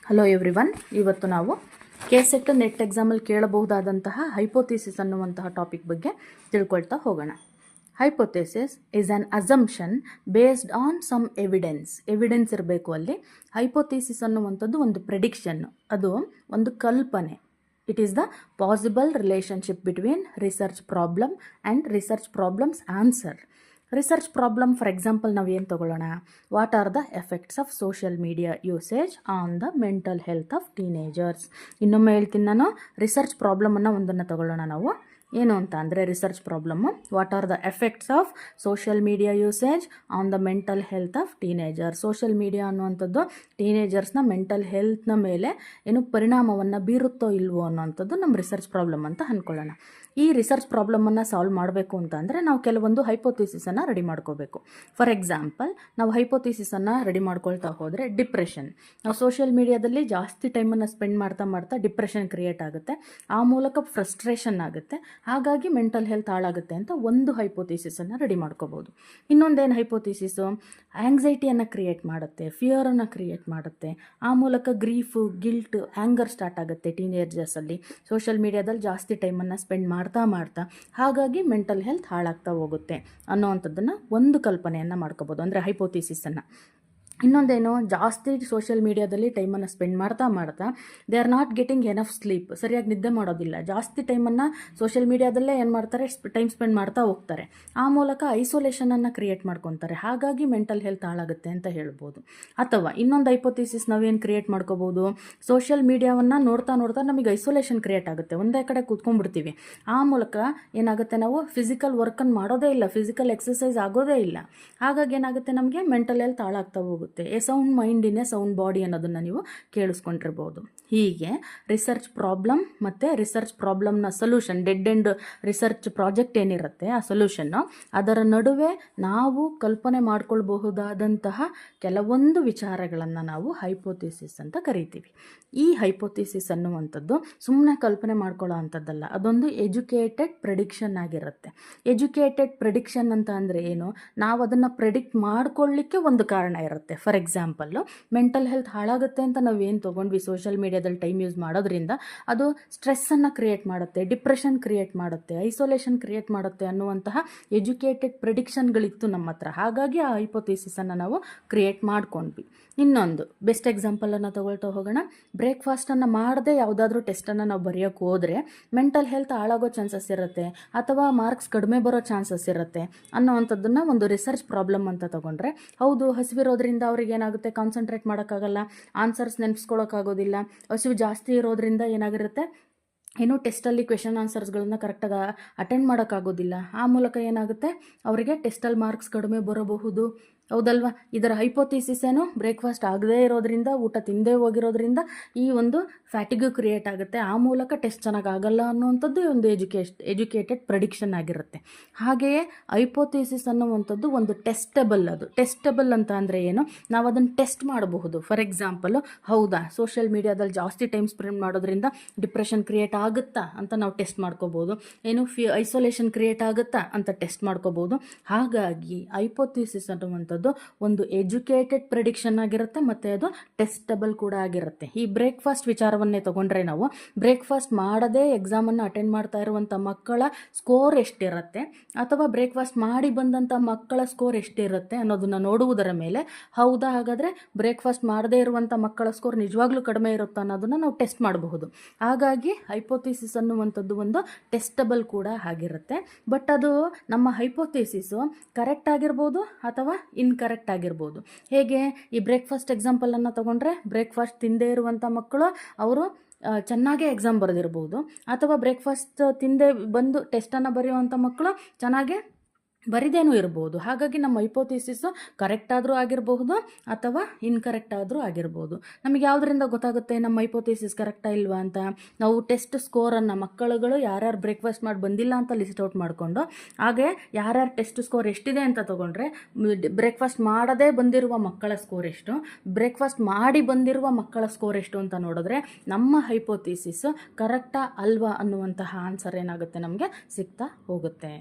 Hello everyone, ಇವತ್ತು ನಾವು KSET net ಎಕ್ಸಾಮಲ್ಲಿ ಕೇಳಬಹುದಾದಂತಹ ಹೈಪೋಥಿಸಿಸ್ ಅನ್ನುವಂತಹ ಟಾಪಿಕ್ ಬಗ್ಗೆ ತಿಳ್ಕೊಳ್ತಾ ಹೋಗೋಣ. Hypothesis is an assumption based on some evidence ಇರಬೇಕು. ಅಲ್ಲಿ ಹೈಪೋಥಿಸಿಸ್ ಅನ್ನುವಂಥದ್ದು ಒಂದು ಪ್ರೆಡಿಕ್ಷನ್, ಅದು ಒಂದು ಕಲ್ಪನೆ. It is the possible relationship between research problem and research problems answer. Research problem for example ನಾವು ಏನು ತಗೊಳ್ಳೋಣ? What are the effects of social media usage on the mental health of teenagers. ಇನ್ನೊಮ್ಮೆ ಹೇಳ್ತೀನಿ ನಾನು, research ಪ್ರಾಬ್ಲಮನ್ನು ಒಂದನ್ನು ತಗೊಳ್ಳೋಣ ನಾವು. ಏನು ಅಂತ ಅಂದರೆ research problem, what are the effects of social media usage on the mental health of teenager. Social media ಅನ್ನುವಂಥದ್ದು ಟೀನೇಜರ್ಸ್ನ ಮೆಂಟಲ್ ಹೆಲ್ತ್ನ ಮೇಲೆ ಏನು ಪರಿಣಾಮವನ್ನು ಬೀರುತ್ತೋ ಇಲ್ವೋ ಅನ್ನೋವಂಥದ್ದು ನಮ್ಮ ರಿಸರ್ಚ್ ಪ್ರಾಬ್ಲಮ್ ಅಂತ ಅಂದ್ಕೊಳ್ಳೋಣ. ಈ ರಿಸರ್ಚ್ ಪ್ರಾಬ್ಲಮನ್ನು ಸಾಲ್ವ್ ಮಾಡಬೇಕು ಅಂತ ಅಂದರೆ ನಾವು ಕೆಲವೊಂದು ಹೈಪೋಥಿಸಿಸನ್ನು ರೆಡಿ ಮಾಡ್ಕೋಬೇಕು. ಫಾರ್ ಎಕ್ಸಾಂಪಲ್, ನಾವು ಹೈಪೋಥಿಸಿಸನ್ನು ರೆಡಿ ಮಾಡ್ಕೊಳ್ತಾ ಹೋದರೆ ಡಿಪ್ರೆಷನ್, ನಾವು ಸೋಷಿಯಲ್ ಮೀಡಿಯಾದಲ್ಲಿ ಜಾಸ್ತಿ ಟೈಮನ್ನು ಸ್ಪೆಂಡ್ ಮಾಡ್ತಾ ಡಿಪ್ರೆಷನ್ ಕ್ರಿಯೇಟ್ ಆಗುತ್ತೆ, ಆ ಮೂಲಕ ಫ್ರಸ್ಟ್ರೇಷನ್ ಆಗುತ್ತೆ, ಹಾಗಾಗಿ ಮೆಂಟಲ್ ಹೆಲ್ತ್ ಹಾಳಾಗುತ್ತೆ ಅಂತ ಒಂದು ಹೈಪೋಥಿಸಿಸನ್ನು ರೆಡಿ ಮಾಡ್ಕೋಬೋದು. ಇನ್ನೊಂದೇನು ಹೈಪೋಥಿಸಿಸು? ಆ್ಯಂಗ್ಸೈಟಿಯನ್ನು ಕ್ರಿಯೇಟ್ ಮಾಡುತ್ತೆ, ಫಿಯರನ್ನು ಕ್ರಿಯೇಟ್ ಮಾಡುತ್ತೆ, ಆ ಮೂಲಕ ಗ್ರೀಫು, ಗಿಲ್ಟ್, ಆ್ಯಂಗರ್ ಸ್ಟಾರ್ಟ್ ಆಗುತ್ತೆ ಟೀನೇಜರ್ಸಲ್ಲಿ. ಸೋಷಿಯಲ್ ಮೀಡಿಯಾದಲ್ಲಿ ಜಾಸ್ತಿ ಟೈಮನ್ನು ಸ್ಪೆಂಡ್ ಮಾಡ್ತಾ ಹಾಗಾಗಿ ಮೆಂಟಲ್ ಹೆಲ್ತ್ ಹಾಳಾಗ್ತಾ ಹೋಗುತ್ತೆ ಅನ್ನೋವಂಥದ್ದನ್ನು ಒಂದು ಕಲ್ಪನೆಯನ್ನು ಮಾಡ್ಕೋಬೋದು, ಅಂದರೆ ಹೈಪೋಥಿಸಿಸನ್ನು. ಇನ್ನೊಂದೇನು? ಜಾಸ್ತಿ ಸೋಷಿಯಲ್ ಮೀಡಿಯಾದಲ್ಲಿ ಟೈಮನ್ನು ಸ್ಪೆಂಡ್ ಮಾಡ್ತಾ they are not getting enough sleep, ಸರಿಯಾಗಿ ನಿದ್ದೆ ಮಾಡೋದಿಲ್ಲ, ಜಾಸ್ತಿ ಟೈಮನ್ನು ಸೋಷಿಯಲ್ ಮೀಡಿಯಾದಲ್ಲೇ ಏನು ಮಾಡ್ತಾರೆ, ಟೈಮ್ ಸ್ಪೆಂಡ್ ಮಾಡ್ತಾ ಹೋಗ್ತಾರೆ, ಆ ಮೂಲಕ ಐಸೋಲೇಷನನ್ನು ಕ್ರಿಯೇಟ್ ಮಾಡ್ಕೊತಾರೆ, ಹಾಗಾಗಿ ಮೆಂಟಲ್ ಹೆಲ್ತ್ ಹಾಳಾಗುತ್ತೆ ಅಂತ ಹೇಳ್ಬೋದು. ಅಥವಾ ಇನ್ನೊಂದು ಹೈಪೋಥಿಸಿಸ್ ನಾವೇನು ಕ್ರಿಯೇಟ್ ಮಾಡ್ಕೋಬೋದು? ಸೋಷಿಯಲ್ ಮೀಡಿಯಾವನ್ನು ನೋಡ್ತಾ ನಮಗೆ ಐಸೋಲೇಷನ್ ಕ್ರಿಯೇಟ್ ಆಗುತ್ತೆ, ಒಂದೇ ಕಡೆ ಕೂತ್ಕೊಂಡ್ಬಿಡ್ತೀವಿ, ಆ ಮೂಲಕ ಏನಾಗುತ್ತೆ, ನಾವು ಫಿಸಿಕಲ್ ವರ್ಕನ್ನು ಮಾಡೋದೇ ಇಲ್ಲ, ಫಿಸಿಕಲ್ ಎಕ್ಸಸೈಸ್ ಆಗೋದೇ ಇಲ್ಲ, ಹಾಗಾಗಿ ಏನಾಗುತ್ತೆ, ನಮಗೆ ಮೆಂಟಲ್ ಹೆಲ್ತ್ ಹಾಳಾಗ್ತಾ ಹೋಗುತ್ತೆ. A sound mind in a sound body ಅನ್ನೋದನ್ನು ನೀವು ಕೇಳಿಸ್ಕೊಂಡಿರ್ಬೋದು. ಹೀಗೆ ರಿಸರ್ಚ್ ಪ್ರಾಬ್ಲಮ್ ಮತ್ತು ರಿಸರ್ಚ್ ಪ್ರಾಬ್ಲಮ್ನ solution, dead end research project ಏನಿರುತ್ತೆ ಆ ಸೊಲ್ಯೂಷನ್ನು, ಅದರ ನಡುವೆ ನಾವು ಕಲ್ಪನೆ ಮಾಡ್ಕೊಳ್ಬಹುದಾದಂತಹ ಕೆಲವೊಂದು ವಿಚಾರಗಳನ್ನು ನಾವು ಹೈಪೋಥಿಸಿಸ್ ಅಂತ ಕರಿತೀವಿ. ಈ ಹೈಪೋಥಿಸಿಸ್ ಅನ್ನುವಂಥದ್ದು ಸುಮ್ಮನೆ ಕಲ್ಪನೆ ಮಾಡ್ಕೊಳ್ಳೋ ಅಂಥದ್ದಲ್ಲ, ಅದೊಂದು ಎಜುಕೇಟೆಡ್ ಪ್ರೆಡಿಕ್ಷನ್ ಆಗಿರುತ್ತೆ. ಎಜುಕೇಟೆಡ್ ಪ್ರೆಡಿಕ್ಷನ್ ಅಂತ ಅಂದರೆ ಏನು? ನಾವು ಅದನ್ನು ಪ್ರೆಡಿಕ್ಟ್ ಮಾಡ್ಕೊಳ್ಳಿಕ್ಕೆ ಒಂದು ಕಾರಣ ಇರುತ್ತೆ. ಫಾರ್ ಎಕ್ಸಾಂಪಲ್ಲು, ಮೆಂಟಲ್ ಹೆಲ್ತ್ ಹಾಳಾಗುತ್ತೆ ಅಂತ ನಾವು ಏನು ತೊಗೊಂಡ್ವಿ, ಸೋಷಿಯಲ್ ಮೀಡಿಯಾದಲ್ಲಿ ಟೈಮ್ ಯೂಸ್ ಮಾಡೋದ್ರಿಂದ ಅದು ಸ್ಟ್ರೆಸ್ಸನ್ನು ಕ್ರಿಯೇಟ್ ಮಾಡುತ್ತೆ, ಡಿಪ್ರೆಷನ್ ಕ್ರಿಯೇಟ್ ಮಾಡುತ್ತೆ, ಐಸೋಲೇಷನ್ ಕ್ರಿಯೇಟ್ ಮಾಡುತ್ತೆ ಅನ್ನುವಂತಹ ಎಜುಕೇಟೆಡ್ ಪ್ರೆಡಿಕ್ಷನ್ಗಳಿತ್ತು ನಮ್ಮ ಹತ್ರ, ಹಾಗಾಗಿ ಆ ಹೈಪೋಥಿಸಿಸನ್ನು ನಾವು ಕ್ರಿಯೇಟ್ ಮಾಡ್ಕೊಂಡ್ವಿ. ಇನ್ನೊಂದು ಬೆಸ್ಟ್ ಎಕ್ಸಾಂಪಲನ್ನು ತಗೊಳ್ತಾ ಹೋಗೋಣ. ಬ್ರೇಕ್ಫಾಸ್ಟನ್ನು ಮಾಡದೆ ಯಾವುದಾದ್ರೂ ಟೆಸ್ಟನ್ನು ನಾವು ಬರೆಯೋಕ್ಕೆ ಹೋದರೆ ಮೆಂಟಲ್ ಹೆಲ್ತ್ ಹಾಳಾಗೋ ಚಾನ್ಸಸ್ ಇರುತ್ತೆ, ಅಥವಾ ಮಾರ್ಕ್ಸ್ ಕಡಿಮೆ ಬರೋ ಚಾನ್ಸಸ್ ಇರುತ್ತೆ ಅನ್ನೋವಂಥದ್ದನ್ನು ಒಂದು ರಿಸರ್ಚ್ ಪ್ರಾಬ್ಲಮ್ ಅಂತ ತಗೊಂಡ್ರೆ, ಹೌದು, ಹಸಿವಿರೋದ್ರಿಂದ ಅವ್ರಿಗೆ ಏನಾಗುತ್ತೆ, ಕಾನ್ಸಂಟ್ರೇಟ್ ಮಾಡೋಕ್ಕಾಗಲ್ಲ, ಆನ್ಸರ್ಸ್ ನೆನೆಸ್ಕೊಳ್ಳೋಕ್ಕಾಗೋದಿಲ್ಲ, ಹಸಿವು ಜಾಸ್ತಿ ಇರೋದ್ರಿಂದ ಏನಾಗಿರುತ್ತೆ, ಏನೋ ಟೆಸ್ಟಲ್ಲಿ ಕ್ವೆಶನ್ ಆನ್ಸರ್ಸ್ಗಳನ್ನ ಕರೆಕ್ಟಾಗಿ ಅಟೆಂಡ್ ಮಾಡೋಕ್ಕಾಗೋದಿಲ್ಲ, ಆ ಮೂಲಕ ಏನಾಗುತ್ತೆ, ಅವರಿಗೆ ಟೆಸ್ಟಲ್ಲಿ ಮಾರ್ಕ್ಸ್ ಕಡಿಮೆ ಬರಬಹುದು, ಹೌದಲ್ವಾ? ಇದರ ಹೈಪೋಥಿಸಿಸ್ ಏನು? ಬ್ರೇಕ್ಫಾಸ್ಟ್ ಆಗದೇ ಇರೋದ್ರಿಂದ, ಊಟ ತಿಂದೇ ಹೋಗಿರೋದ್ರಿಂದ ಈ ಒಂದು ಫ್ಯಾಟಿಗೂ ಕ್ರಿಯೇಟ್ ಆಗುತ್ತೆ, ಆ ಮೂಲಕ ಟೆಸ್ಟ್ ಚೆನ್ನಾಗಿ ಆಗಲ್ಲ ಅನ್ನುವಂಥದ್ದು ಒಂದು ಎಜುಕೇಟೆಡ್ ಪ್ರೆಡಿಕ್ಷನ್ ಆಗಿರುತ್ತೆ. ಹಾಗೆಯೇ ಹೈಪೋಥಿಸಿಸ್ ಅನ್ನುವಂಥದ್ದು ಒಂದು ಟೆಸ್ಟಬಲ್. ಅದು ಟೆಸ್ಟಬಲ್ ಅಂತ ಅಂದರೆ ಏನು? ನಾವು ಅದನ್ನು ಟೆಸ್ಟ್ ಮಾಡಬಹುದು. ಫಾರ್ ಎಕ್ಸಾಂಪಲು, ಹೌದಾ, ಸೋಷಿಯಲ್ ಮೀಡಿಯಾದಲ್ಲಿ ಜಾಸ್ತಿ ಟೈಮ್ ಸ್ಪೆಂಡ್ ಮಾಡೋದ್ರಿಂದ ಡಿಪ್ರೆಷನ್ ಕ್ರಿಯೇಟ್ ಆಗುತ್ತಾ ಅಂತ ನಾವು ಟೆಸ್ಟ್ ಮಾಡ್ಕೋಬೋದು, ಏನು ಐಸೋಲೇಷನ್ ಕ್ರಿಯೇಟ್ ಆಗುತ್ತಾ ಅಂತ ಟೆಸ್ಟ್ ಮಾಡ್ಕೋಬೋದು. ಹಾಗಾಗಿ ಹೈಪೋಥಿಸಿಸ್ ಅನ್ನುವಂಥದ್ದು ಒಂದು ಎಜುಕೇಟೆಡ್ ಪ್ರೆಡಿಕ್ಷನ್ ಆಗಿರುತ್ತೆ, ಮತ್ತು ಅದು ಟೆಸ್ಟಬಲ್ ಕೂಡ ಆಗಿರುತ್ತೆ. ಈ ಬ್ರೇಕ್ಫಾಸ್ಟ್ ವಿಚಾರವನ್ನೇ ತಗೊಂಡ್ರೆ, ನಾವು ಬ್ರೇಕ್ಫಾಸ್ಟ್ ಮಾಡದೇ ಎಕ್ಸಾಮನ್ನು ಅಟೆಂಡ್ ಮಾಡ್ತಾ ಇರುವಂಥ ಮಕ್ಕಳ ಸ್ಕೋರ್ ಎಷ್ಟಿರುತ್ತೆ, ಅಥವಾ ಬ್ರೇಕ್ಫಾಸ್ಟ್ ಮಾಡಿ ಬಂದಂಥ ಮಕ್ಕಳ ಸ್ಕೋರ್ ಎಷ್ಟಿರುತ್ತೆ ಅನ್ನೋದನ್ನು ನೋಡುವುದರ ಮೇಲೆ, ಹೌದಾ, ಹಾಗಾದರೆ ಬ್ರೇಕ್ಫಾಸ್ಟ್ ಮಾಡದೇ ಇರುವಂಥ ಮಕ್ಕಳ ಸ್ಕೋರ್ ನಿಜವಾಗ್ಲೂ ಕಡಿಮೆ ಇರುತ್ತಾ ಅನ್ನೋದನ್ನು ನಾವು ಟೆಸ್ಟ್ ಮಾಡಬಹುದು. ಹಾಗಾಗಿ ಹೈಪೋಥಿಸಿಸ್ ಅನ್ನುವಂಥದ್ದು ಒಂದು ಟೆಸ್ಟಬಲ್ ಕೂಡ ಆಗಿರುತ್ತೆ. ಬಟ್ ಅದು ನಮ್ಮ ಹೈಪೋಥಿಸಿಸು ಕರೆಕ್ಟ್ ಆಗಿರ್ಬೋದು ಅಥವಾ ಇನ್ಕರೆಕ್ಟ್ ಆಗಿರ್ಬೋದು. ಹೇಗೆ? ಈ ಬ್ರೇಕ್ಫಾಸ್ಟ್ ಎಕ್ಸಾಂಪಲನ್ನು ತಗೊಂಡ್ರೆ, ಬ್ರೇಕ್ಫಾಸ್ಟ್ ತಿಂದೇ ಇರುವಂಥ ಮಕ್ಕಳು ಅವರು ಚೆನ್ನಾಗೇ ಎಕ್ಸಾಮ್ ಬರೆದಿರ್ಬೋದು, ಅಥವಾ ಬ್ರೇಕ್ಫಾಸ್ಟ್ ತಿಂದೇ ಬಂದು ಟೆಸ್ಟನ್ನು ಬರೆಯುವಂಥ ಮಕ್ಕಳು ಚೆನ್ನಾಗೇ ಬರಿದೇನೂ ಇರ್ಬೋದು. ಹಾಗಾಗಿ ನಮ್ಮ ಹೈಪೋಥಿಸಿಸು ಕರೆಕ್ಟ್ ಆದರೂ ಆಗಿರಬಹುದು ಅಥವಾ ಇನ್ಕರೆಕ್ಟ್ ಆದರೂ ಆಗಿರ್ಬೋದು. ನಮಗೆ ಯಾವುದರಿಂದ ಗೊತ್ತಾಗುತ್ತೆ ನಮ್ಮ ಹೈಪೋಥಿಸಿಸ್ ಕರೆಕ್ಟಾ ಇಲ್ವಾ ಅಂತ? ನಾವು ಟೆಸ್ಟ್ ಸ್ಕೋರನ್ನು, ಮಕ್ಕಳುಗಳು ಯಾರ್ಯಾರು ಬ್ರೇಕ್ಫಾಸ್ಟ್ ಮಾಡಿ ಬಂದಿಲ್ಲ ಅಂತ ಲಿಸ್ಟ್ ಔಟ್ ಮಾಡಿಕೊಂಡು, ಹಾಗೆ ಯಾರ್ಯಾರು ಟೆಸ್ಟ್ ಸ್ಕೋರ್ ಎಷ್ಟಿದೆ ಅಂತ ತೊಗೊಂಡ್ರೆ, ಬ್ರೇಕ್ಫಾಸ್ಟ್ ಮಾಡದೇ ಬಂದಿರುವ ಮಕ್ಕಳ ಸ್ಕೋರ್ ಎಷ್ಟು, ಬ್ರೇಕ್ಫಾಸ್ಟ್ ಮಾಡಿ ಬಂದಿರುವ ಮಕ್ಕಳ ಸ್ಕೋರ್ ಎಷ್ಟು ಅಂತ ನೋಡಿದ್ರೆ ನಮ್ಮ ಹೈಪೋಥಿಸಿಸ್ ಕರೆಕ್ಟಾ ಅಲ್ವಾ ಅನ್ನುವಂತಹ ಆನ್ಸರ್ ಏನಾಗುತ್ತೆ, ನಮಗೆ ಸಿಗ್ತಾ ಹೋಗುತ್ತೆ.